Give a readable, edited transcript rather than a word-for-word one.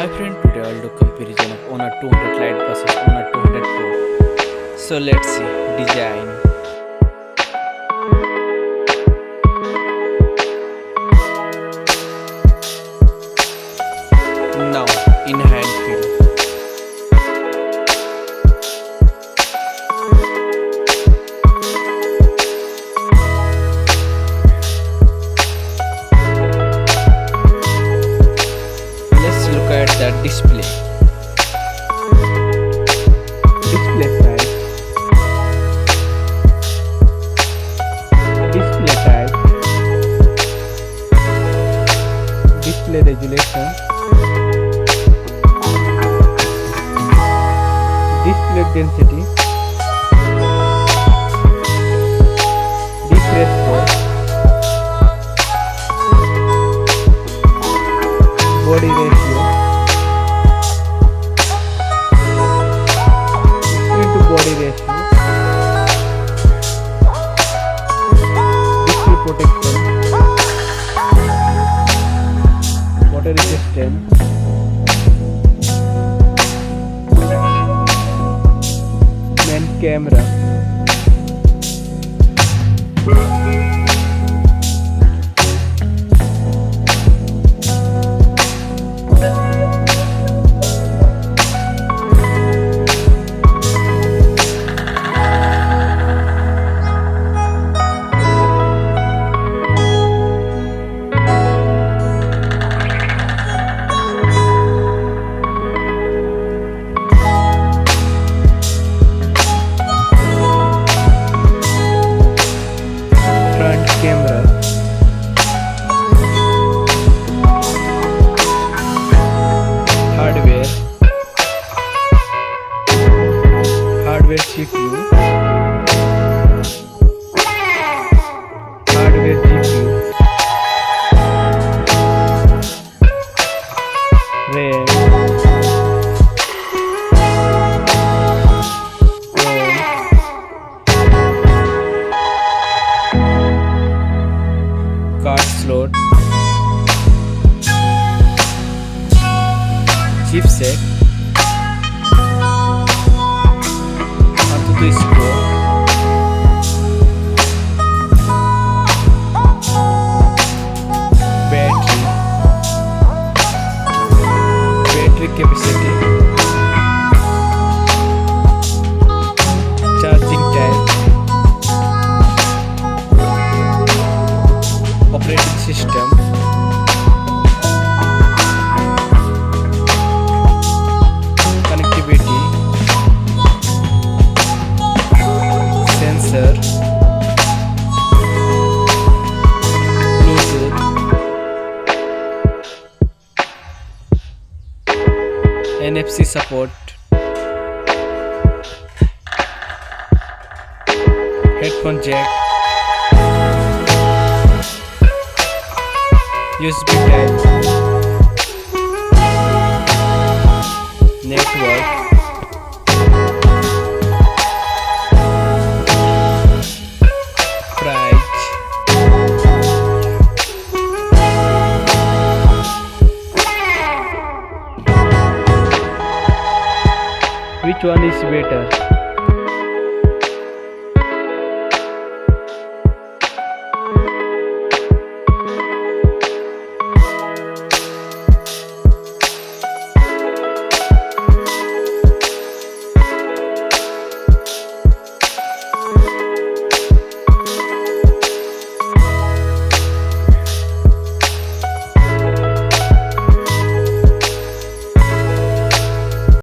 Hi friend, today I'll do comparison of Honor 200 Lite versus Honor 200 Pro. So let's see design. Now in hand feel. Let's look at the display. Display size. Display type. Display resolution. Display density. Refresh rate. Body ratio. Into body ratio. Display protection. Water resistant. Main camera. Camera, hardware CPU, hardware GPU, RAM, card slot, chipset, onto score, battery capacity, charging time, operating system, connectivity, sensor, Bluetooth, NFC support, headphone jack, USB type, network, price, which one is better?